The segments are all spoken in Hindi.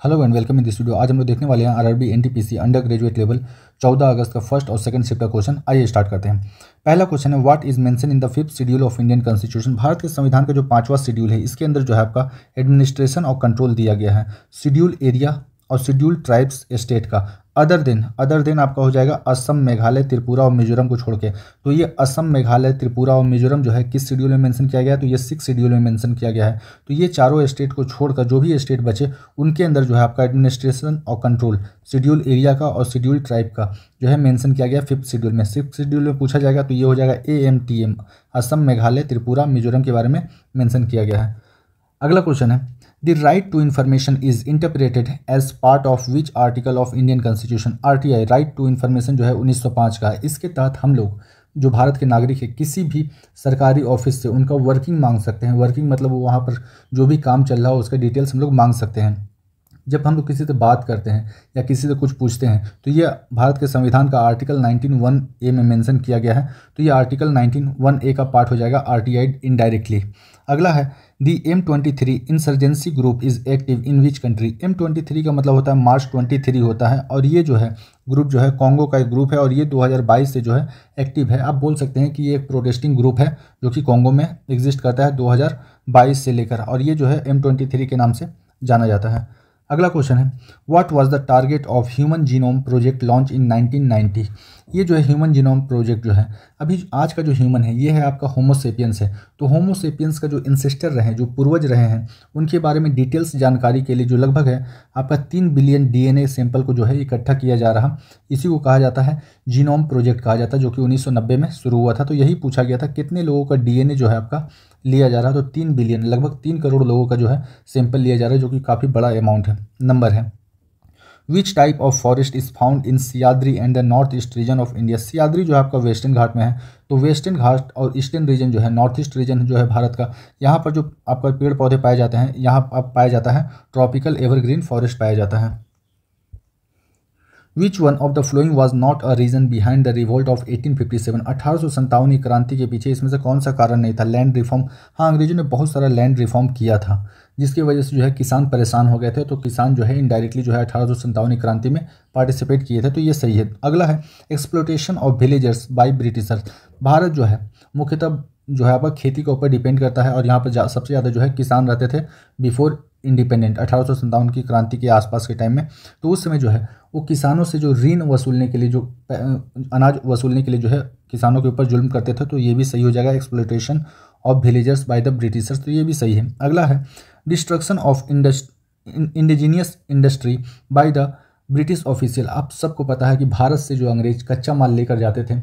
Hello and welcome in this video. आज हम लोग देखने वाले हैं RRB NTPC under graduate level 14 अगस्त का फर्स्ट और सेकंड शिफ्ट का क्वेश्चन। आइए स्टार्ट करते हैं। पहला क्वेश्चन है, what is mention in the fifth schedule of Indian constitution. Bharat के संविधान का जो 5वां शेड्यूल है, इसके अंदर जो है आपका एडमिनिस्ट्रेशन और कंट्रोल दिया गया है शेड्यूल एरिया और शेड्यूल ट्राइब्स स्टेट का। अदर देन आपका हो जाएगा असम, मेघालय, त्रिपुरा और मिजोरम को छोड़ के। तो ये असम, मेघालय, त्रिपुरा और मिजोरम जो है किस शेड्यूल में मेंशन किया गया है, तो ये 6 शेड्यूल में मेंशन किया गया है। तो ये चारों स्टेट को छोड़कर जो भी स्टेट बचे उनके अंदर जो है आपका एडमिनिस्ट्रेशन और कंट्रोल शेड्यूल एरिया का और शेड्यूल ट्राइब का जो है मेंशन किया गया 5th शेड्यूल में। 6th शेड्यूल में पूछा जाएगा तो ये हो जाएगा AMTM, असम, मेघालय, त्रिपुरा, मिजोरम के बारे में मेंशन किया गया है। अगला क्वेश्चन है, the right to information is interpreted as part of which article of Indian constitution. RTI right to information जो है 1905 का है। इसके तहत हम लोग जो भारत के नागरिक है किसी भी सरकारी ऑफिस से उनका वर्किंग मांग सकते हैं। वर्किंग मतलब वो वहाँ पर जो भी काम चल रहा हो उसका डिटेल्स हम लोग मांग सकते हैं। जब हम लोग किसी से बात करते हैं या किसी से कुछ पूछते हैं तो ये भारत के संविधान का आर्टिकल 19(1)A में मेंशन किया गया है। तो ये आर्टिकल 19(1)A का पार्ट हो जाएगा RTI इनडायरेक्टली। अगला है, दी M23 insurgency group is active in which country. M23 का मतलब होता है मार्च 23 होता है, और ये जो है ग्रुप जो है कॉन्गो का एक ग्रुप है और ये 2022 से जो है एक्टिव है। आप बोल सकते हैं कि ये एक प्रोटेस्टिंग ग्रुप है जो कि कॉन्गो में एग्जिस्ट करता है 2022 से लेकर, और ये जो है M23 के नाम से जाना जाता है। अगला क्वेश्चन है, what was the target of human genome project launch in 1990। ये जो है ह्यूमन जीनोम प्रोजेक्ट जो है, अभी आज का जो ह्यूमन है ये है आपका होमोसेपियंस है। तो होमोसेपियंस का जो इंसेस्टर रहे, जो पूर्वज रहे हैं, उनके बारे में डिटेल्स जानकारी के लिए जो लगभग है आपका 3 बिलियन DNA सैंपल को जो है इकट्ठा किया जा रहा, इसी को कहा जाता है जीनोम प्रोजेक्ट कहा जाता है, जो कि 1990 में शुरू हुआ था। तो यही पूछा गया था कितने लोगों का DNA जो है आपका लिया जा रहा है, तो 3 बिलियन, लगभग 3 करोड़ लोगों का जो है सैंपल लिया जा रहा है, जो कि काफ़ी बड़ा अमाउंट है, नंबर है। Which type of forest is found in Sahyadri and the north east region of India. Sahyadri जो है आपका वेस्टर्न घाट में है, तो वेस्टर्न घाट और ईस्टर्न रीजन जो है, नॉर्थ ईस्ट रीजन जो है भारत का, यहाँ पर जो आपका पेड़ पौधे पाए जाते हैं, यहाँ आप पाया जाता है ट्रॉपिकल एवरग्रीन फॉरेस्ट पाया जाता है। Which one of the following was not a reason behind the revolt of 1857। 1857 की क्रांति के पीछे इसमें से कौन सा कारण नहीं था? Land reform. हाँ, अंग्रेजों ने बहुत सारा लैंड रिफॉर्म किया था जिसकी वजह से जो है किसान परेशान हो गए थे, तो किसान जो है इनडायरेक्टली जो है 1857 की क्रांति में पार्टिसिपेट किए थे, तो ये सही है। अगला है, exploitation of villagers by Britishers. Bharat जो है मुख्यतः जो है आपका खेती के ऊपर डिपेंड करता है, और यहाँ पर सबसे ज़्यादा जो है किसान रहते थे बिफोर इंडिपेंडेंट 1857 की क्रांति के आसपास के टाइम में। तो उस समय जो है वो किसानों से जो ऋण वसूलने के लिए, जो अनाज वसूलने के लिए जो है किसानों के ऊपर जुल्म करते थे, तो ये भी सही हो जाएगा, exploitation of villagers by the Britishers, तो ये भी सही है। अगला है, destruction of indigenous industry by the British official. आप सबको पता है कि भारत से जो अंग्रेज कच्चा माल लेकर जाते थे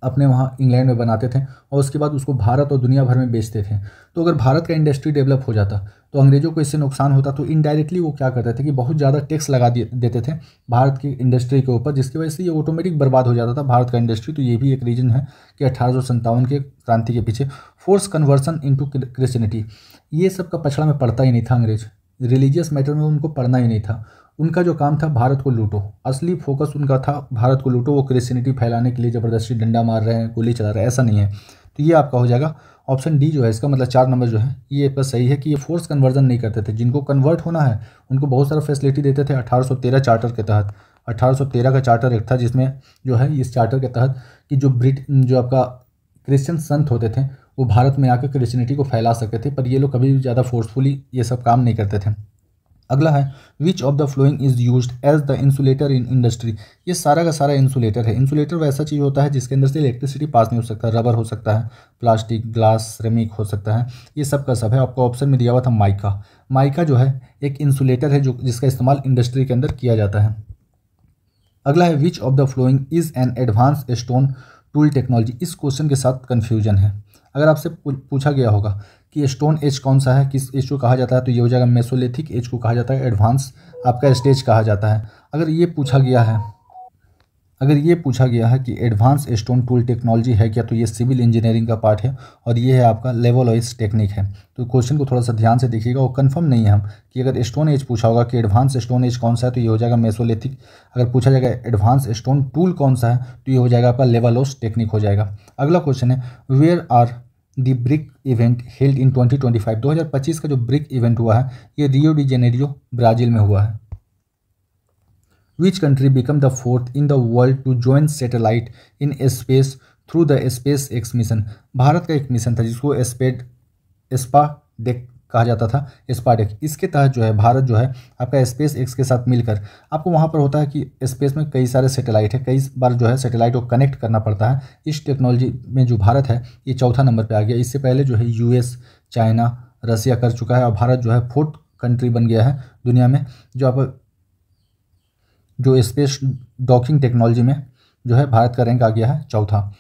अपने वहाँ इंग्लैंड में बनाते थे और उसके बाद उसको भारत और दुनिया भर में बेचते थे। तो अगर भारत का इंडस्ट्री डेवलप हो जाता तो अंग्रेजों को इससे नुकसान होता, तो इनडायरेक्टली वो क्या करते थे कि बहुत ज़्यादा टैक्स लगा देते थे भारत की इंडस्ट्री के ऊपर, जिसकी वजह से ये ऑटोमेटिक बर्बाद हो जाता था भारत का इंडस्ट्री। तो ये भी एक रीज़न है कि 1857 के क्रांति के पीछे। फोर्स कन्वर्सन इंटू क्रिश्चियनिटी, ये सब का पछड़ा में पड़ता ही नहीं था अंग्रेज, रिलीजियस मैटर में उनको पढ़ना ही नहीं था। उनका जो काम था भारत को लूटो, असली फोकस उनका था भारत को लूटो। वो क्रिश्चियनिटी फैलाने के लिए ज़बरदस्ती डंडा मार रहे हैं, गोली चला रहे हैं, ऐसा नहीं है। तो ये आपका हो जाएगा ऑप्शन डी जो है, इसका मतलब 4 नंबर जो है ये आपका सही है कि ये फोर्स कन्वर्जन नहीं करते थे। जिनको कन्वर्ट होना है उनको बहुत सारा फैसिलिटी देते थे 1813 चार्टर के तहत। 1813 का चार्टर एक था जिसमें जो है इस चार्टर के तहत कि जो आपका क्रिश्चियन संत होते थे वो भारत में आकर क्रिश्चियनिटी को फैला सकते थे, पर ये लोग कभी भी ज़्यादा फोर्सफुली ये सब काम नहीं करते थे। अगला है, which of the following is used as the insulator in industry. ये सारा का सारा इंसुलेटर है। इंसुलेटर वैसा चीज़ होता है जिसके अंदर से इलेक्ट्रिसिटी पास नहीं हो सकता। रबर हो सकता है, प्लास्टिक, ग्लास, सिरेमिक हो सकता है, ये सब का सब है। आपको ऑप्शन में दिया हुआ था माइका। माइका जो है एक इंसुलेटर है जिसका इस्तेमाल इंडस्ट्री के अंदर किया जाता है। अगला है, which of the following is an advance stone tool technology. इस क्वेश्चन के साथ कन्फ्यूजन है। अगर आपसे पूछा गया होगा कि स्टोन एज कौन सा है, किस एज को कहा जाता है, तो ये हो जाएगा मेसोलिथिक एज को कहा जाता है, एडवांस आपका स्टेज कहा जाता है। अगर ये पूछा गया है कि एडवांस स्टोन टूल टेक्नोलॉजी है क्या, तो ये सिविल इंजीनियरिंग का पार्ट है और ये है आपका लेवलॉइस टेक्निक है। तो क्वेश्चन को थोड़ा सा ध्यान से देखिएगा, वो कंफर्म नहीं है हम कि अगर स्टोन एज पूछा होगा कि एडवांस स्टोन एज कौन सा है, तो ये हो जाएगा मेसोलिथिक। अगर पूछा जाएगा एडवांस स्टोन टूल कौन सा है, तो ये हो जाएगा आपका लेवलॉइस टेक्निक हो जाएगा। अगला क्वेश्चन है, where are the BRIC event held in 2025? 2025 का जो ब्रिक इवेंट हुआ है ये रियो डी जेनेरियो ब्राज़ील में हुआ है। Which country became the fourth in the world to join satellite in space through the SpaceX mission? Bharat का एक मिशन था जिसको स्पाडेक कहा जाता था, स्पाडेक। इसके तहत जो है भारत जो है आपका स्पेस एक्स के साथ मिलकर, आपको वहाँ पर होता है कि स्पेस में कई सारे सैटेलाइट है, कई बार जो है सैटेलाइट को कनेक्ट करना पड़ता है। इस टेक्नोलॉजी में जो भारत है ये चौथा नंबर पे आ गया। इससे पहले जो है यूएस, चाइना, रसिया कर चुका है और भारत जो है फोर्थ कंट्री बन गया है दुनिया में जो स्पेस डॉकिंग टेक्नोलॉजी में जो है भारत का रैंक आ गया है चौथा।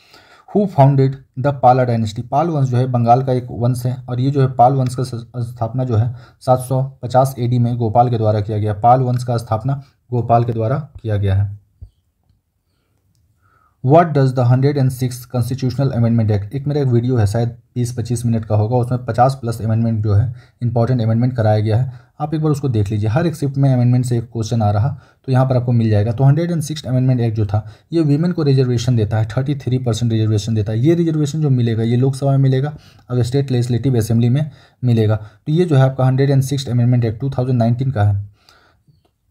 हु फाउंडेड द पाला डायनेस्टी? पाल वंश जो है बंगाल का एक वंश है और ये जो है पाल वंश का स्थापना जो है 750 एडी में गोपाल के द्वारा किया गया। पाल वंश का स्थापना गोपाल के द्वारा किया गया है। What does the 106 constitutional amendment act? एक मेरा एक वीडियो है शायद 20-25 मिनट का होगा, उसमें 50+ अमेंडमेंट जो है इंपॉर्टेंट अमेंडमेंट कराया गया है। आप एक बार उसको देख लीजिए, हर एक शिफ्ट में अमेंडमेंट से एक क्वेश्चन आ रहा तो यहाँ पर आपको मिल जाएगा। तो 106 अमेंडमेंट एक्ट जो था ये वीमेन को रिजर्वेशन देता है, 33% रिजर्वेशन देता है। ये रिजर्वेशन जो मिलेगा ये लोकसभा में मिलेगा और स्टेट लेजिस्लेटिव असेंबली में मिलेगा। तो ये जो है आपका 106 अमेंडमेंट एक्ट 2019 का है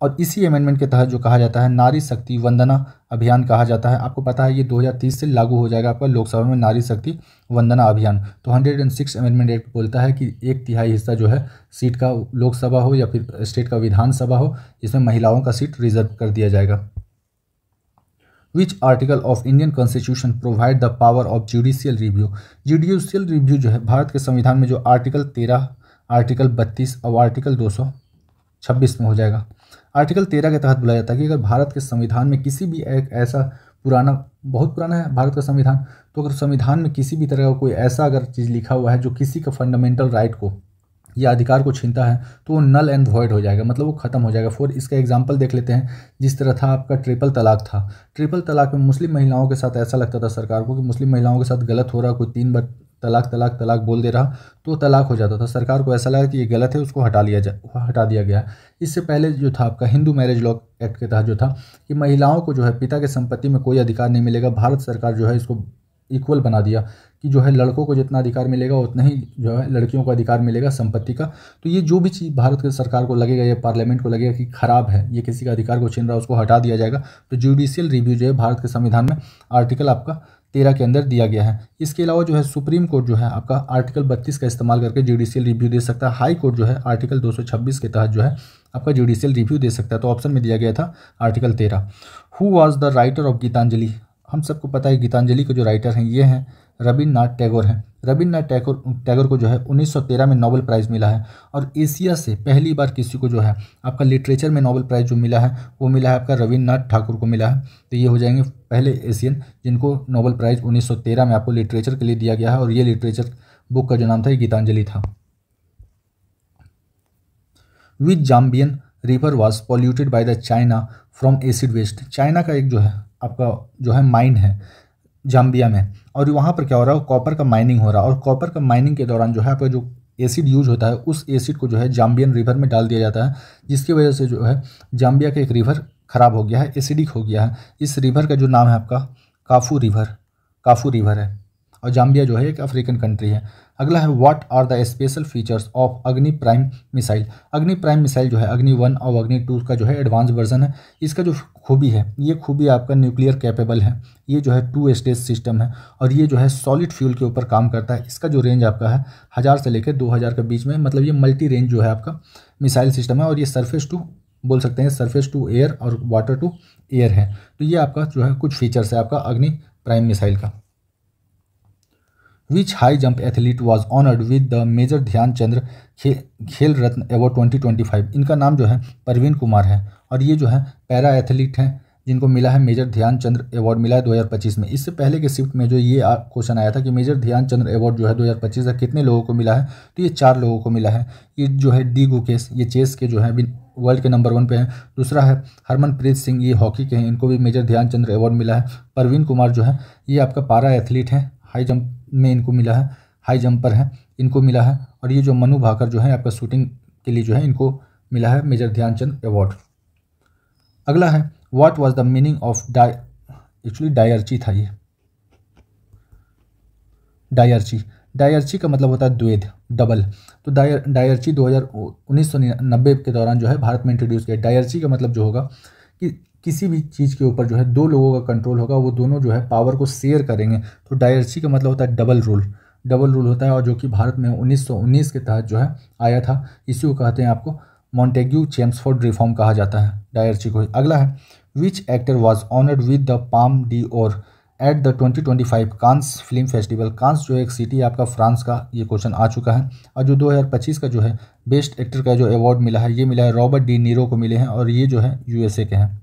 और इसी अमेंडमेंट के तहत जो कहा जाता है नारी शक्ति वंदना अभियान कहा जाता है। आपको पता है ये 2030 से लागू हो जाएगा आपका लोकसभा में नारी शक्ति वंदना अभियान। तो 106 अमेंडमेंट एक्ट बोलता है कि 1/3 हिस्सा जो है सीट का लोकसभा हो या फिर स्टेट का विधानसभा हो, इसमें महिलाओं का सीट रिजर्व कर दिया जाएगा। विच article of Indian constitution provide the power of judicial review? Judicial review जो है भारत के संविधान में जो आर्टिकल 13, आर्टिकल 32 और आर्टिकल 226 में हो जाएगा। आर्टिकल 13 के तहत बोला जाता है कि अगर भारत के संविधान में किसी भी एक ऐसा बहुत पुराना है भारत का संविधान, तो अगर संविधान में किसी भी तरह का कोई ऐसा अगर चीज़ लिखा हुआ है जो किसी का फंडामेंटल राइट को या अधिकार को छीनता है तो वो नल एंड वॉइड हो जाएगा, मतलब वो खत्म हो जाएगा। फॉर इसका एग्जांपल देख लेते हैं, जिस तरह था आपका ट्रिपल तलाक था। ट्रिपल तलाक में मुस्लिम महिलाओं के साथ ऐसा लगता था सरकार को कि मुस्लिम महिलाओं के साथ गलत हो रहा, कोई 3 बार तलाक तलाक तलाक बोल दे रहा तो तलाक हो जाता था। सरकार को ऐसा लगा कि ये गलत है, उसको हटा दिया गया। इससे पहले जो था आपका हिंदू मैरिज लॉ एक्ट के तहत जो था कि महिलाओं को जो है पिता के संपत्ति में कोई अधिकार नहीं मिलेगा। भारत सरकार जो है इसको इक्वल बना दिया कि जो है लड़कों को जितना अधिकार मिलेगा उतना ही जो है लड़कियों को अधिकार मिलेगा संपत्ति का। तो ये जो भी चीज़ भारत के सरकार को लगेगा या पार्लियामेंट को लगेगा कि खराब है, ये किसी का अधिकार को छीन रहा है, उसको हटा दिया जाएगा। तो जुडिशियल रिव्यू जो है भारत के संविधान में आर्टिकल आपका 13 के अंदर दिया गया है। इसके अलावा जो है सुप्रीम कोर्ट जो है आपका आर्टिकल 32 का इस्तेमाल करके जुडिशियल रिव्यू दे सकता है। हाई कोर्ट जो है आर्टिकल 226 के तहत जो है आपका जुडिशियल रिव्यू दे सकता है। तो ऑप्शन में दिया गया था article 13। Who was the writer of Gitanjali? हम सबको पता है गीतांजलि के जो राइटर हैं ये हैं रविन्द्रनाथ टैगोर हैं। रविन्द्रनाथ टैगोर को जो है 1913 में नोबेल प्राइज़ मिला है और एशिया से पहली बार किसी को जो है आपका लिटरेचर में नोबेल प्राइज़ जो मिला है वो मिला है आपका रविन्द्रनाथ ठाकुर को मिला है। तो ये हो जाएंगे पहले एशियन जिनको नोबेल प्राइज़ 1913 में आपको लिटरेचर के लिए दिया गया है और ये लिटरेचर बुक का जो नाम था ये गीतांजलि था। Which Zambian river was polluted by the China from acid waste? China का एक जो है आपका जो है माइन है जाम्बिया में और वहाँ पर क्या हो रहा है, कॉपर का माइनिंग हो रहा है और कॉपर का माइनिंग के दौरान जो है आपका जो एसिड यूज होता है उस एसिड को जो है जाम्बियन रिवर में डाल दिया जाता है, जिसकी वजह से जो है जाम्बिया का एक रिवर ख़राब हो गया है, एसिडिक हो गया है। इस रिवर का जो नाम है आपका काफू रिवर है और जाम्बिया जो है एक अफ्रीकन कंट्री है। अगला है what are the special features of Agni prime missile? Agni prime missile जो है अग्नि 1 और अग्नि 2 का जो है एडवांस वर्जन है। इसका जो खूबी है ये खूबी आपका न्यूक्लियर कैपेबल है, ये जो है 2 स्टेज सिस्टम है और ये जो है सॉलिड फ्यूल के ऊपर काम करता है। इसका जो रेंज आपका है 1000 से लेकर 2000 के बीच में, मतलब ये मल्टी रेंज जो है आपका मिसाइल सिस्टम है और ये सरफेस टू बोल सकते हैं, सरफेस टू एयर और वाटर टू एयर है। तो ये आपका जो है कुछ फीचर्स है आपका अग्नि प्राइम मिसाइल का। Which high jump athlete was honoured with the major Dhyanchandra Khel Ratna award 2025? इनका नाम जो है परवीन कुमार है और ये जो है पैरा एथलीट हैं जिनको मिला है मेजर ध्यानचंद्र अवार्ड मिला है 2025 में। इससे पहले के शिफ्ट में जो ये क्वेश्चन आया था कि मेजर ध्यानचंद्र अवार्ड जो है 2025 का कितने लोगों को मिला है, तो ये 4 लोगों को मिला है। ये जो है डी गुकेश, ये चेस के जो है वर्ल्ड के नंबर 1 पे हैं। दूसरा है हरमनप्रीत सिंह, ये हॉकी के हैं, इनको भी मेजर ध्यानचंद्र अवार्ड मिला है। परवीन कुमार जो है ये आपका पारा एथलीट हैं, हाई जंप में इनको मिला है, हाई जंपर है इनको मिला है। और ये जो मनु भाकर जो है आपका शूटिंग के लिए जो है इनको मिला है मेजर ध्यानचंद अवार्ड। अगला है what was the meaning of diarchy था, ये डायर्ची डायर्ची का मतलब होता है द्वैध, डबल। तो डायर्ची 1990 के दौरान जो है भारत में इंट्रोड्यूस किया। डायर्ची का मतलब जो होगा कि किसी भी चीज़ के ऊपर जो है दो लोगों का कंट्रोल होगा, वो दोनों जो है पावर को शेयर करेंगे। तो डायर्ची का मतलब होता है डबल रूल, डबल रूल होता है, और जो कि भारत में 1919 के तहत जो है आया था। इसी को कहते हैं आपको मॉन्टेग्यू चेम्सफोर्ड रिफॉर्म कहा जाता है, डायर्ची को। अगला है which actor was honoured with the Palme d'Or at the 2025 Cannes film festival. Cannes जो है एक सिटी है आपका फ्रांस का, ये क्वेश्चन आ चुका है। और जो 2025 का जो है बेस्ट एक्टर का जो अवार्ड मिला है, ये मिला है रॉबर्ट डी नीरो को मिले हैं, और ये जो है यूएसए के हैं,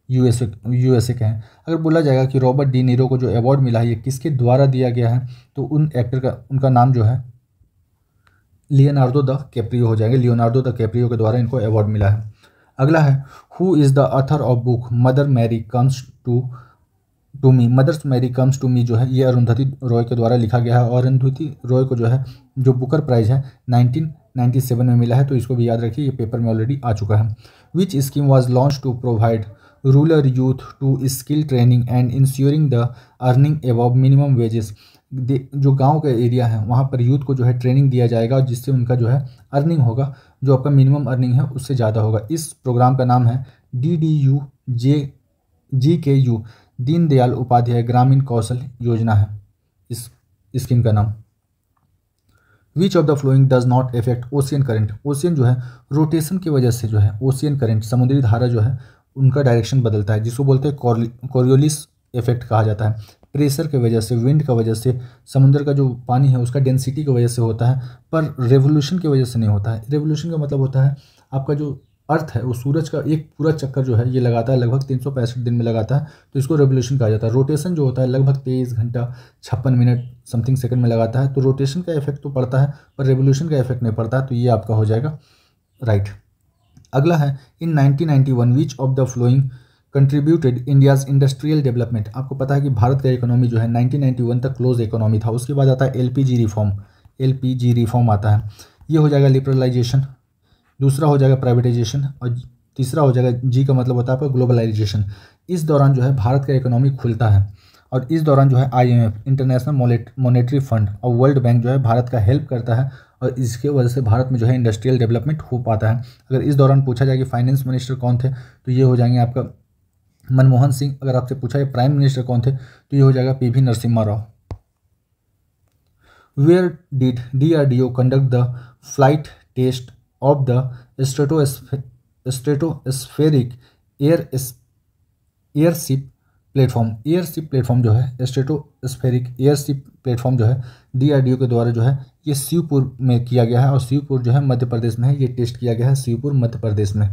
यूएसए के हैं। अगर बोला जाएगा कि रॉबर्ट डी नीरो को जो अवार्ड मिला है ये किसके द्वारा दिया गया है, तो उन एक्टर का उनका नाम जो है लियोनार्डो द कैप्रियो हो जाएंगे। लियोनार्डो द कैप्रियो के द्वारा इनको अवार्ड मिला है। अगला है who is the author of book mother Mary comes to me. Mothers Mary comes to me जो है ये अरुंधति रॉय के द्वारा लिखा गया है, और अरुंधति रॉय को जो है जो बुकर प्राइज है 1997 में मिला है, तो इसको भी याद रखिए, ये पेपर में ऑलरेडी आ चुका है। Which scheme was launch to provide rural youth to skill training and insuring the earning above minimum wages. जो गांव के एरिया है वहाँ पर यूथ को जो है ट्रेनिंग दिया जाएगा, जिससे उनका जो है अर्निंग होगा, जो आपका मिनिमम अर्निंग है उससे ज़्यादा होगा। इस प्रोग्राम का नाम है DDU-GKU, दीनदयाल उपाध्याय ग्रामीण कौशल योजना है इस स्कीम का नाम। विच of the flowing does not effect ocean current. Ocean जो है रोटेशन की वजह से जो है ओशियन करंट, समुद्री धारा जो है उनका डायरेक्शन बदलता है, जिसको बोलते हैं कोरियोलिस इफेक्ट कहा जाता है। प्रेशर की वजह से, विंड की वजह से, समुद्र का जो पानी है उसका डेंसिटी की वजह से होता है, पर रेवोल्यूशन की वजह से नहीं होता है। रेवोल्यूशन का मतलब होता है आपका जो अर्थ है वो सूरज का एक पूरा चक्कर जो है ये लगाता है, लगभग 365 दिन में लगाता है, तो इसको रेवोल्यूशन कहा जाता है। रोटेशन जो होता है लगभग 23 घंटा 56 मिनट समथिंग सेकंड में लगाता है, तो रोटेशन का इफेक्ट तो पड़ता है पर रेवोल्यूशन का इफेक्ट नहीं पड़ता है, तो ये आपका हो जाएगा राइट। अगला है इन 1991 विच of the flowing contributed India's industrial development. आपको पता है कि भारत का इकोनॉमी जो है 1991 तक क्लोज इकोनॉमी था। उसके बाद आता है एलपीजी रिफॉर्म आता है। ये हो जाएगा लिबरलाइजेशन, दूसरा हो जाएगा प्राइवेटाइजेशन, और तीसरा हो जाएगा जी का मतलब होता है आपका ग्लोबलाइजेशन। इस दौरान जो है भारत का इकोनॉमी खुलता है, और इस दौरान जो है IMF इंटरनेशनल मॉनेटरी फंड और वर्ल्ड बैंक जो है भारत का हेल्प करता है, और इसके वजह से भारत में जो है इंडस्ट्रियल डेवलपमेंट हो पाता है। अगर इस दौरान पूछा जाए कि फाइनेंस मिनिस्टर कौन थे, तो ये हो जाएंगे आपका मनमोहन सिंह। अगर आपसे पूछा जाए प्राइम मिनिस्टर कौन थे, तो ये हो जाएगा PV Narasimha Rao. Where did DRDO conduct the flight test of the stratospheric airship platform जो है स्ट्रेटोस्फेरिक एयरशिप प्लेटफॉर्म जो है DRDO के द्वारा जो है ये शिवपुर में किया गया है, और शिवपुर जो है मध्य प्रदेश में है। ये टेस्ट किया गया है शिवपुर मध्य प्रदेश में।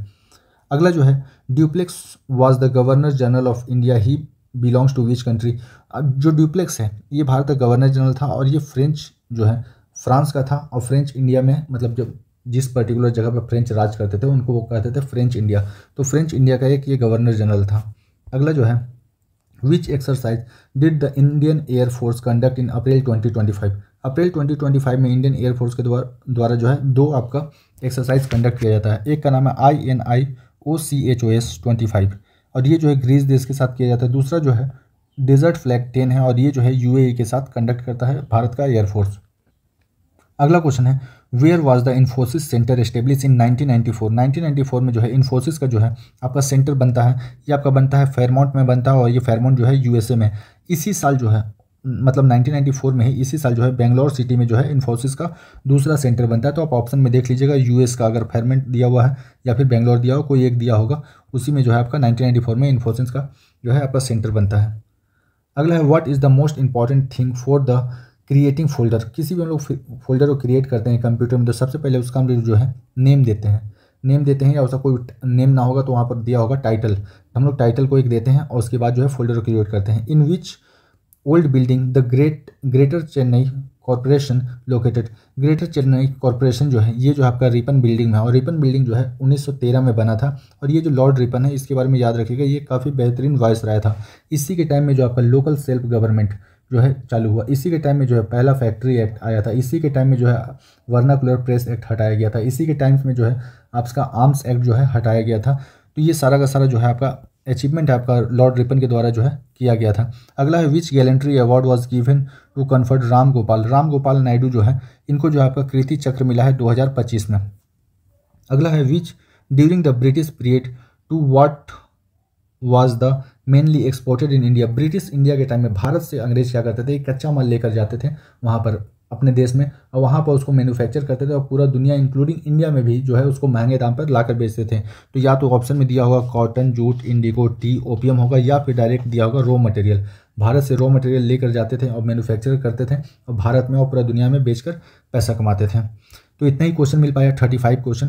अगला जो है Dupleix was the governor general of India, he belongs to which country. जो ड्यूप्लेक्स है ये भारत का गवर्नर जनरल था, और ये फ्रेंच जो है फ्रांस का था, और फ्रेंच इंडिया में मतलब जब जिस पर्टिकुलर जगह पर फ्रेंच राज करते थे उनको वो कहते थे फ्रेंच इंडिया, तो फ्रेंच इंडिया का एक ये गवर्नर जनरल था। अगला जो है which exercise did the Indian air force conduct in April 2025। April 2025 में इंडियन एयरफोर्स के द्वारा जो है दो आपका एक्सरसाइज कंडक्ट किया जाता है। एक का नाम है INIOCHOS 25, और ये जो है ग्रीस देश के साथ किया जाता है। दूसरा जो है डेजर्ट फ्लैग 10 है, और ये जो है UAE के साथ कंडक्ट करता है भारत का एयरफोर्स। अगला क्वेश्चन है where was the Infosys centre establish in 1994। 1994 में जो है इन्फोसिस का जो है आपका सेंटर बनता है, ये आपका बनता है फेयरमाउंट में बनता है, और ये फेयरमाउंट जो है USA में। इसी साल जो है मतलब 1994 में ही इसी साल जो है बेंगलोर सिटी में जो है इन्फोसिस का दूसरा सेंटर बनता है। तो आप ऑप्शन में देख लीजिएगा US का अगर फेयरमाउंट दिया हुआ है या फिर बेंगलोर दिया हो, कोई एक दिया होगा, उसी में जो है आपका 1994 में इन्फोसिस का जो है आपका सेंटर बनता है। अगला है what is the most important thing for the creating folder. किसी भी हम लोग फोल्डर को क्रिएट करते हैं कंप्यूटर में, तो सबसे पहले उसका हम जो है नेम देते हैं, या उसका कोई नेम ना होगा तो वहाँ पर दिया होगा टाइटल, हम लोग टाइटल को एक देते हैं, और उसके बाद जो है फोल्डर को क्रिएट करते हैं। In which old building the greater Chennai corporation located. Greater Chennai corporation जो है ये जो आपका रिपन बिल्डिंग में है, और रिपन बिल्डिंग जो है 1913 में बना था, और ये जो लॉर्ड रिपन है इसके बारे में याद रखिएगा, ये काफ़ी बेहतरीन वायसराय था। इसी के टाइम में जो आपका लोकल सेल्फ गवर्नमेंट जो है चालू हुआ, इसी के टाइम में जो है पहला फैक्ट्री एक्ट आया था, इसी के टाइम में जो है वर्नाकुलर प्रेस एक्ट हटाया गया था, इसी के टाइम में जो है आपका आर्म्स एक्ट जो है हटाया गया था। तो ये सारा का सारा जो है आपका अचीवमेंट है आपका लॉर्ड रिपन के द्वारा जो है किया गया था। अगला है which gallantry award was given to constable Ram Gopal Naidu जो है इनको जो है आपका कीर्ति चक्र मिला है 2025 में। अगला है which during the British period to what was the mainly exported in India. British India के टाइम में भारत से अंग्रेज क्या करते थे, एक कच्चा माल लेकर जाते थे वहाँ पर अपने देश में और वहाँ पर उसको मैन्युफैक्चर करते थे और पूरा दुनिया इंक्लूडिंग इंडिया में भी जो है उसको महंगे दाम पर लाकर बेचते थे। तो या तो ऑप्शन में दिया होगा cotton, jute, Indigo, T, opium होगा या फिर डायरेक्ट दिया होगा रॉ मटेरियल। भारत से रॉ मटेरियल लेकर जाते थे और मैन्युफैक्चर करते थे और भारत में और पूरा दुनिया में बेचकर पैसा कमाते थे। तो इतना ही क्वेश्चन मिल पाया। 35 क्वेश्चन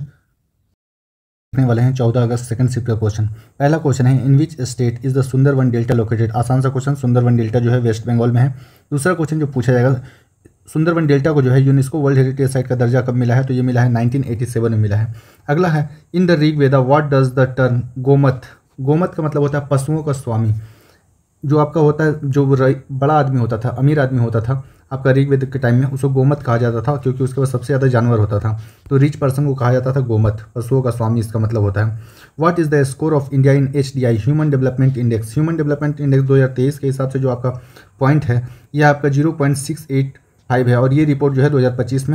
देखने वाले हैं 14 अगस्त सेकंड शिफ्ट का क्वेश्चन। पहला क्वेश्चन है in which state is the Sundarban delta located. आसान सा क्वेश्चन, सुंदरवन डेल्टा जो है वेस्ट बंगाल में है। दूसरा क्वेश्चन जो पूछा जाएगा, सुंदरवन डेल्टा को जो है यूनेस्को वर्ल्ड हेरिटेज साइट का दर्जा कब मिला है, तो ये मिला है 1987 में मिला है। अगला है in the Rig Veda what does the term gomat. गोमत का मतलब होता है पशुओं का स्वामी। जो आपका होता है, जो बड़ा आदमी होता था, अमीर आदमी होता था आपका ऋग्वेद के टाइम में, उसको गोमत कहा जाता था क्योंकि उसके पास सबसे ज़्यादा जानवर होता था। तो रिच पर्सन को कहा जाता था गोमत, पशुओं का स्वामी इसका मतलब होता है। What is the score of India in HDI human development index. Human development index 2023 के हिसाब से जो आपका पॉइंट है यह आपका 0.685 है और ये रिपोर्ट जो है 2025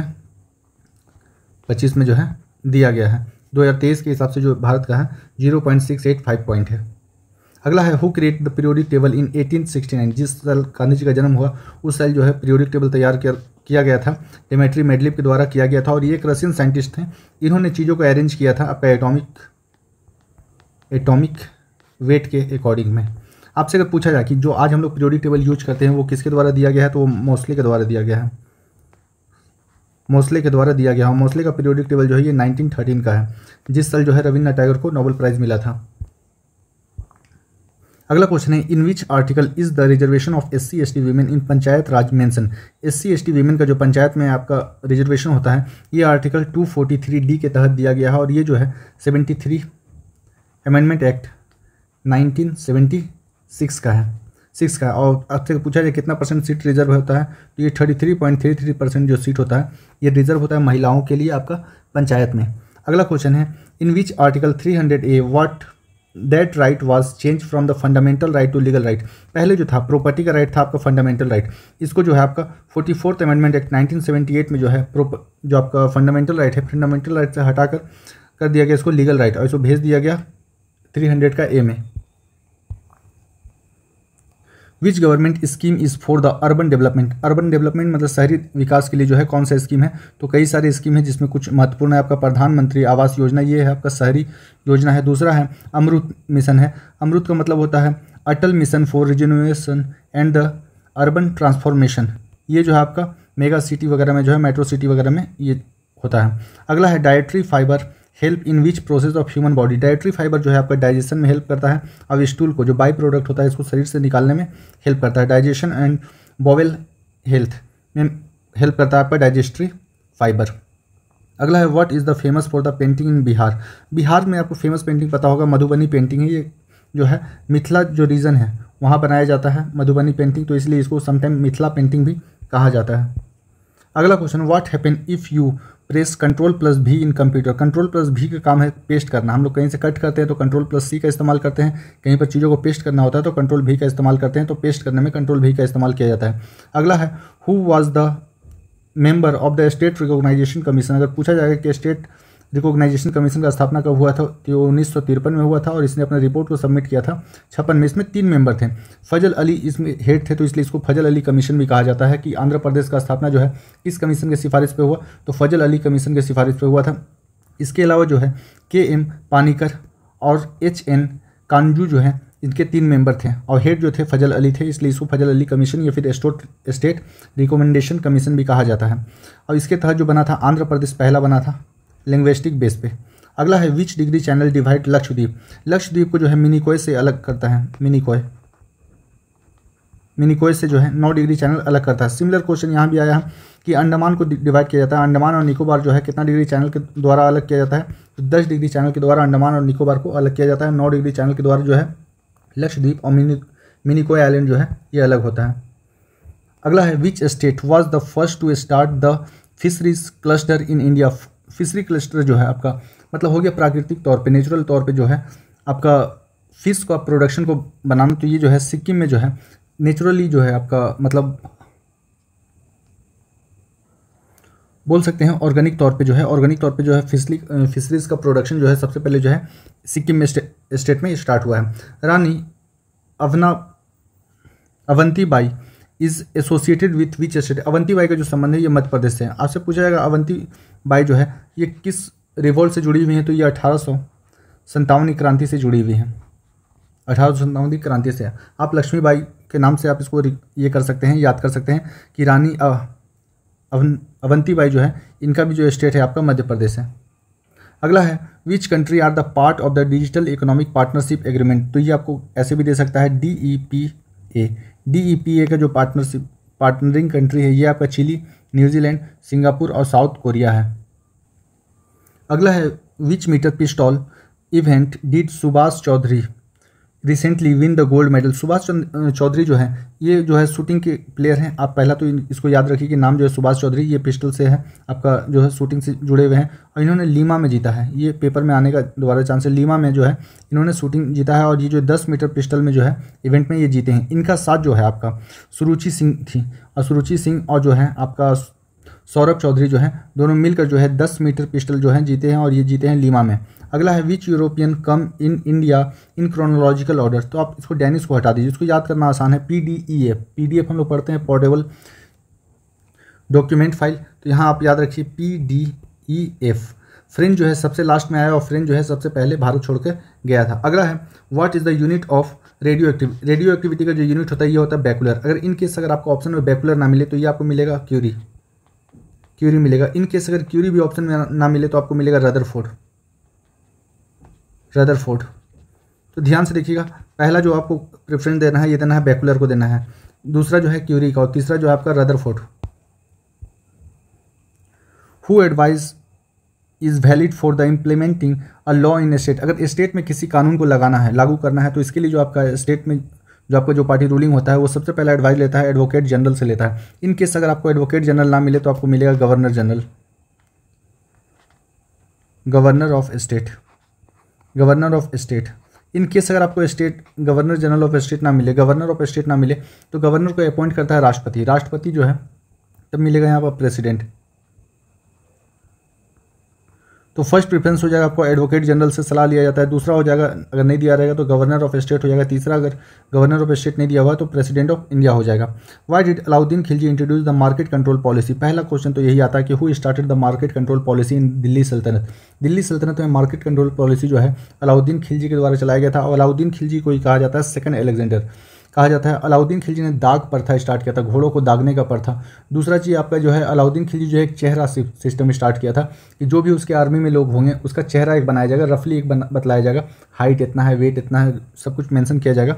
में जो है दिया गया है। 2023 के हिसाब से जो भारत का है 0.685 पॉइंट है। अगला है who create the periodic table इन 1869। जिस साल गांधी जी का जन्म हुआ उस साल जो है पीरियोडिक टेबल तैयार किया गया था, डेमेट्री मेडलिव के द्वारा किया गया था और ये एक रशियन साइंटिस्ट थे। इन्होंने चीज़ों को अरेंज किया था आपका एटॉमिक वेट के अकॉर्डिंग में। आपसे अगर पूछा जाए कि जो आज हम लोग पीरियोडिक टेबल यूज करते हैं वो किसके द्वारा दिया गया है, तो वो मोस्ले के द्वारा दिया गया है। मोस्ले के द्वारा दिया गया है। मोस्ले का पीरियोडिक टेबल जो है ये 1913 का है, जिस साल जो है रविन्द्रनाथ टैगोर को नोबेल प्राइज़ मिला था। अगला क्वेश्चन है in which article is the reservation of SC/ST women in panchayat raj mention. SC/ST women का जो पंचायत में आपका रिजर्वेशन होता है ये आर्टिकल 243D के तहत दिया गया है और ये जो है 73 अमेंडमेंट एक्ट 1976 का है, और आपसे पूछा जाए कितना परसेंट सीट रिजर्व होता है, तो ये 33.33% जो सीट होता है ये रिजर्व होता है महिलाओं के लिए आपका पंचायत में। अगला क्वेश्चन है in which article 300A what that right was change from the fundamental right to legal right. पहले जो था प्रॉपर्टी का राइट था आपका फंडामेंटल राइट, इसको जो है आपका 44th अमेंडमेंट एक्ट 1978 में जो है जो आपका फंडामेंटल राइट है, फंडामेंटल राइट से हटाकर कर दिया गया इसको लीगल राइट और इसको भेज दिया गया 300 का A में। Which government scheme is for the urban development. Urban development मतलब शहरी विकास के लिए जो है कौन सा स्कीम है, तो कई सारी स्कीम है जिसमें कुछ महत्वपूर्ण है आपका प्रधानमंत्री आवास योजना, ये है आपका शहरी योजना है। दूसरा है अमृत मिशन है। अमृत का मतलब होता है Atal mission for rejuvenation and the urban transformation. ये जो है आपका मेगा सिटी वगैरह में जो है, मेट्रो सिटी वगैरह में ये होता है। अगला है dietary fibre help in which process of human body. Dietary fibre जो है आपका डाइजेशन में हेल्प करता है और स्टूल को जो बाई प्रोडक्ट होता है इसको शरीर से निकालने में हेल्प करता है। डाइजेशन एंड बॉवेल हेल्थ में हेल्प करता है आपका डाइजेस्टरी फाइबर। अगला है what is the famous for the painting in Bihar. Bihar में आपको फेमस पेंटिंग पता होगा मधुबनी पेंटिंग है। ये जो है मिथिला जो रीजन है वहाँ बनाया जाता है मधुबनी पेंटिंग, तो इसलिए इसको समटाइम मिथिला पेंटिंग भी कहा जाता है। अगला question what happen if you press Ctrl+V in computer. Ctrl+V का काम है पेस्ट करना। हम लोग कहीं से कट करते हैं तो Ctrl+C का इस्तेमाल करते हैं, कहीं पर चीज़ों को पेस्ट करना होता है तो Ctrl+V का इस्तेमाल करते हैं, तो पेस्ट करने में Ctrl+V का इस्तेमाल किया जाता है। अगला है who was the member of the state reorganisation commission. अगर पूछा जाएगा कि स्टेट रिकॉग्नाइजेशन कमीशन का स्थापना कब हुआ था, तो 1953 में हुआ था और इसने अपना रिपोर्ट को सबमिट किया था 56 में। इसमें 3 मेंबर थे। फजल अली इसमें हेड थे तो इसलिए इसको फजल अली कमीशन भी कहा जाता है। कि आंध्र प्रदेश का स्थापना जो है इस कमीशन के सिफारिश पे हुआ, तो फजल अली कमीशन के सिफारिश पे हुआ था। इसके अलावा जो है KM पानीकर और HN कांजू जो है इनके 3 मेंबर थे और हेड जो थे फजल अली थे, इसलिए इसको फजल अली कमीशन या फिर स्टेट रिकमेंडेशन कमीशन भी कहा जाता है। और इसके तहत जो बना था आंध्र प्रदेश पहला बना था लिंग्विस्टिक बेस पे। अगला है विच degree channel divide Lakshadweep. Lakshadweep को जो है मिनिकॉय से अलग करता है। मिनिकॉय से जो है 9 डिग्री चैनल अलग करता है। सिमिलर क्वेश्चन यहाँ भी आया है कि अंडमान को डिवाइड किया जाता है। अंडमान और निकोबार जो है कितना डिग्री चैनल के द्वारा अलग किया जाता है, तो 10 डिग्री चैनल के द्वारा अंडमान और निकोबार को अलग किया जाता है। 9 डिग्री चैनल के द्वारा जो है लक्षद्वीप और मिनिकॉय आइलैंड जो है ये अलग होता है। अगला है which state was the first to start the fisheries cluster in India. Fishery cluster जो है आपका मतलब हो गया प्राकृतिक तौर पे, नेचुरल तौर पे जो है आपका फिश का प्रोडक्शन को बनाना, तो ये जो है सिक्किम में जो है नेचुरली जो है आपका मतलब बोल सकते हैं ऑर्गेनिक तौर पे जो है फिशरीज का प्रोडक्शन जो है सबसे पहले जो है सिक्किम में स्टेट में स्टार्ट हुआ है। Rani Avantibai is associated with which state? Avantibai का जो संबंध है ये मध्य प्रदेश से है। आपसे पूछा जाएगा अवंतीबाई जो है ये किस रिवोल्ट से जुड़ी हुई है, तो ये 1857 की क्रांति से जुड़ी हुई है। 1857 की क्रांति से। आप लक्ष्मीबाई के नाम से आप इसको ये कर सकते हैं, याद कर सकते हैं कि रानी अवंतीबाई जो है इनका भी जो स्टेट है आपका मध्य प्रदेश है। अगला है which country are the part of the digital economic partnership agreement? तो ये आपको ऐसे भी दे सकता है DEPA का जो पार्टनरिंग कंट्री है ये आपका चिली, न्यूजीलैंड, सिंगापुर और साउथ कोरिया है। अगला है which metre pistol event did Subhash Chaudhary recently win the gold medal? Subhash Chaudhary जो है ये जो है शूटिंग के प्लेयर हैं। आप पहला तो इसको याद रखिए कि नाम जो है सुभाष चौधरी, ये पिस्टल से है आपका जो है शूटिंग से जुड़े हुए हैं और इन्होंने लीमा में जीता है। ये पेपर में आने का दोबारा चांस है। लीमा में जो है इन्होंने शूटिंग जीता है और ये जो 10 मीटर पिस्टल में जो है इवेंट में ये जीते हैं। इनका साथ जो है आपका सुरुचि सिंह थी और सुरुचि सिंह और जो है आपका सौरभ चौधरी जो है दोनों मिलकर जो है 10 मीटर पिस्टल जो है जीते हैं और ये जीते हैं लीमा में। अगला है which European come in India in chronological order? तो आप इसको डेनिस को हटा दीजिए, इसको याद करना आसान है। PDF हम लोग पढ़ते हैं पोर्टेबल डॉक्यूमेंट फाइल, तो यहाँ आप याद रखिए PDF। फ्रेंच जो है सबसे लास्ट में आया और फ्रेंच जो है सबसे पहले भारत छोड़कर गया था। अगला है what is the unit of radio activity का जो यूनिट होता है ये होता है बैकुलर। अगर इन केस अगर आपको ऑप्शन में बैकुलर ना मिले तो ये आपको मिलेगा क्यूरी मिलेगा। इन केस अगर क्यूरी भी ऑप्शन में ना मिले तो आपको मिलेगा रदरफोर्ड। तो ध्यान से देखिएगा, पहला जो आपको प्रेफरेंस देना है ये देना है बैकुलर को देना है, दूसरा जो है क्यूरी का और तीसरा जो है आपका Rutherford. Who advice is valid for the implementing a law in state? अगर स्टेट में किसी कानून को लागू करना है तो इसके लिए जो आपका स्टेट में जो आपका जो पार्टी रूलिंग होता है वो सबसे पहला एडवाइस लेता है एडवोकेट जनरल से लेता है। इन केस अगर आपको एडवोकेट जनरल ना मिले तो आपको मिलेगा governor of state. In case अगर आपको गवर्नर जनरल ऑफ स्टेट ना मिले तो गवर्नर को अपॉइंट करता है राष्ट्रपति जो है तब मिलेगा यहाँ पर प्रेसिडेंट। तो फर्स्ट प्रेफरेंस हो जाएगा आपको एडवोकेट जनरल से सलाह लिया जाता है, दूसरा हो जाएगा अगर नहीं दिया रहेगा तो गवर्नर ऑफ स्टेट हो जाएगा, तीसरा अगर गवर्नर ऑफ स्टेट नहीं दिया हुआ तो प्रेसिडेंट ऑफ इंडिया हो जाएगा। Why did Alauddin Khilji introduce the market control policy? पहला क्वेश्चन तो यही आता है कि who started the market control policy in Delhi सल्तनत में मार्केट कंट्रोल पॉलिसी जो है अलाउद्दीन खिलजी के द्वारा चलाया गया था और अलाउद्दीन खिलजी को ही कहा जाता है सेकंड अलेक्जेंडर कहा जाता है। अलाउद्दीन खिलजी ने दाग प्रथा स्टार्ट किया था, घोड़ों को दागने का प्रथा। दूसरा चीज़ आपका जो है अलाउद्दीन खिलजी जो एक चेहरा सिस्टम स्टार्ट किया था कि जो भी उसके आर्मी में लोग होंगे उसका चेहरा एक बनाया जाएगा, रफली एक बतलाया जाएगा, हाइट इतना है, वेट इतना है, सब कुछ मेंशन किया जाएगा।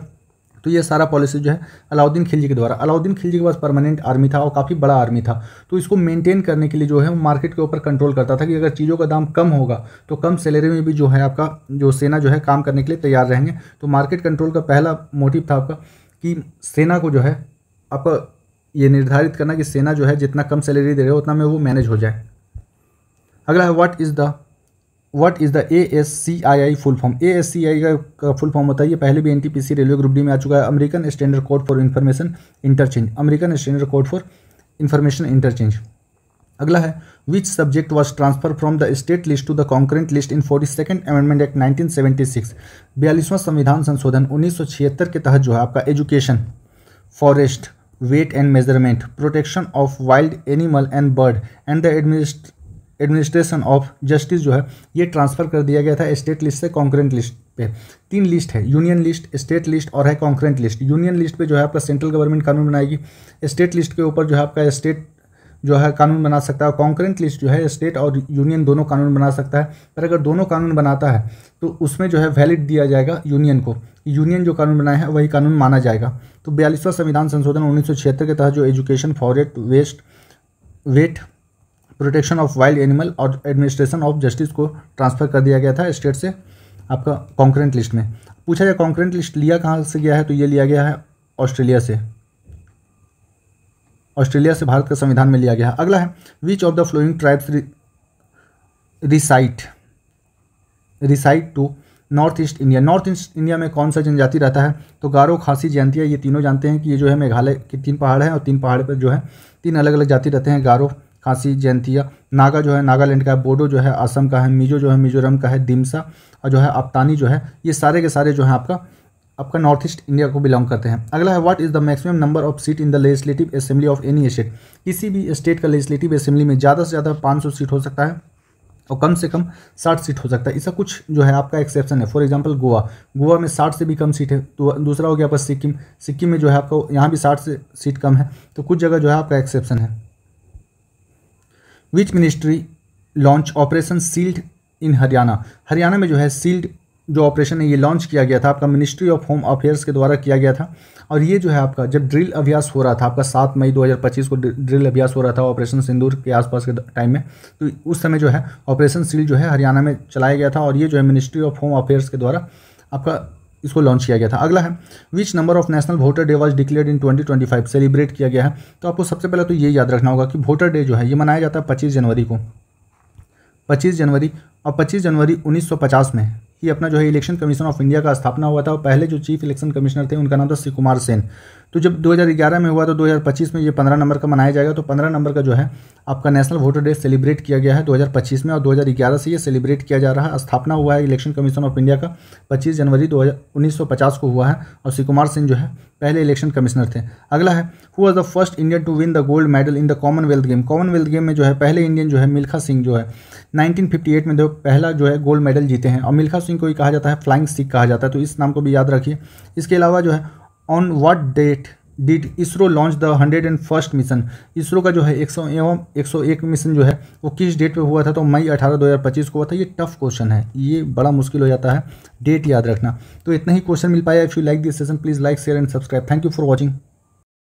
तो ये सारा पॉलिसी जो है अलाउद्दीन खिलजी के द्वारा। अलाउद्दीन खिलजी के पास परमानेंट आर्मी था और काफ़ी बड़ा आर्मी था, तो इसको मेंटेन करने के लिए जो है मार्केट के ऊपर कंट्रोल करता था कि अगर चीज़ों का दाम कम होगा तो कम सैलरी में भी जो है आपका जो सेना जो है काम करने के लिए तैयार रहेंगे। तो मार्केट कंट्रोल का पहला मोटिव था आपका कि सेना को जो है आपका ये निर्धारित करना कि सेना जो है जितना कम सैलरी दे रहे हो उतना में वो मैनेज हो जाए। अगला है what is the ASCII full form? ASCII का फुल फॉर्म होता है, ये पहले भी NTPC रेलवे ग्रुप डी में आ चुका है, American standard code for information interchange. अगला है which subject was transfer from the state list to the concurrent list in 42nd amendment act 1976? 42वां संविधान संशोधन 1976 के तहत जो है आपका education, forest, weight and measurement, protection of wild animal and bird and the administration of justice जो है ये ट्रांसफर कर दिया गया था स्टेट लिस्ट से कॉन्करेंट लिस्ट पे। 3 लिस्ट है, यूनियन लिस्ट, स्टेट लिस्ट और है कॉन्करेंट लिस्ट। यूनियन लिस्ट पे जो है आपका सेंट्रल गवर्नमेंट कानून बनाएगी, स्टेट लिस्ट के ऊपर जो है आपका स्टेट जो है कानून बना सकता है, कॉन्करेंट लिस्ट जो है स्टेट और यूनियन दोनों कानून बना सकता है। पर अगर दोनों कानून बनाता है तो उसमें जो है वैलिड दिया जाएगा यूनियन को, यूनियन जो कानून बनाया है वही कानून माना जाएगा। तो 42वां संविधान संशोधन 1976 के तहत जो education, forest, weight, protection of wild animal और एडमिनिस्ट्रेशन ऑफ जस्टिस को ट्रांसफर कर दिया गया था स्टेट से आपका कॉन्करेंट लिस्ट में। पूछा जाए कॉन्करेंट लिस्ट लिया कहाँ से गया है, तो ये लिया गया है ऑस्ट्रेलिया से भारत का संविधान में लिया गया है। अगला है which of the following tribes reside to north east India, north east India में कौन सा जनजाति रहता है? तो गारो, खासी, जयंतिया, ये तीनों जानते हैं कि ये जो है मेघालय के 3 पहाड़ हैं और 3 पहाड़ पर जो है 3 अलग अलग जाति रहते हैं, गारो, खासी, जयंतिया। नागा जो है नागालैंड का है, बोडो जो है असम का है, मिजो जो है मिजोरम का है, दिमसा और जो है अप्तानी जो है ये सारे के सारे जो है आपका नॉर्थ ईस्ट इंडिया को बिलोंग करते हैं। अगला है what is the maximum number of seat in the legislative assembly of any state? किसी भी स्टेट का लेजिस्लेटिव असेंबली में ज़्यादा से ज़्यादा 500 सीट हो सकता है और कम से कम 60 सीट हो सकता है। इसका कुछ जो है आपका एक्सेप्शन है। फॉर एग्जांपल गोवा में 60 से भी कम सीट है। तो दूसरा हो गया आपका सिक्किम में जो है आपका यहाँ भी 60 से सीट कम है। तो कुछ जगह जो है आपका एक्सेप्शन है। Which ministry launch operation sealed in Haryana? Haryana में जो है सील्ड जो ऑपरेशन है ये लॉन्च किया गया था आपका मिनिस्ट्री ऑफ होम अफेयर्स के द्वारा किया गया था। और ये जो है आपका जब ड्रिल अभ्यास हो रहा था आपका 7 मई 2025 को ड्रिल अभ्यास हो रहा था ऑपरेशन सिंदूर के आसपास के टाइम में, तो उस समय जो है ऑपरेशन सील्ड जो है हरियाणा में चलाया गया था और ये जो है मिनिस्ट्री ऑफ होम अफेयर्स के द्वारा आपका इसको लॉन्च किया गया था। अगला है which number of national voter day was declared in 2025? Celebrate किया गया है। तो आपको सबसे पहले तो ये याद रखना होगा कि वोटर डे जो है ये मनाया जाता है 25 जनवरी को, 25 जनवरी। और 25 जनवरी 1950 में ही अपना जो है इलेक्शन कमीशन ऑफ इंडिया का स्थापना हुआ था और पहले जो चीफ इलेक्शन कमिश्नर थे उनका नाम था श्री कुमार सेन। तो जब 2011 में हुआ तो 2025 में ये 15 नंबर का मनाया जाएगा। तो 15 नंबर का जो है आपका नेशनल वोटर डे सेलिब्रेट किया गया है 2025 में और 2011 से ये सेलिब्रेट किया जा रहा है। स्थापना हुआ है इलेक्शन कमीशन ऑफ इंडिया का 25 जनवरी 1950 को हुआ है और श्री कुमार सिंह जो है पहले इलेक्शन कमिश्नर थे। अगला है who was the first Indian to win the gold medal in the Commonwealth game? Commonwealth game में जो है पहले इंडियन जो है मिल्खा सिंह जो है 1958 में जो पहला जो है गोल्ड मेडल जीते हैं और मिल्खा सिंह को ही कहा जाता है फ्लाइंग सिख कहा जाता है। तो इस नाम को भी याद रखिए। इसके अलावा जो है on what date did ISRO launch the 101st mission? ISRO का जो है 101 मिशन जो है वो किस डेट पे हुआ था? तो मई 18 2025 को हुआ था। ये टफ क्वेश्चन है, ये बड़ा मुश्किल हो जाता है डेट याद रखना। तो इतना ही क्वेश्चन मिल पाया। If you like this session please like share and subscribe. Thank you for watching.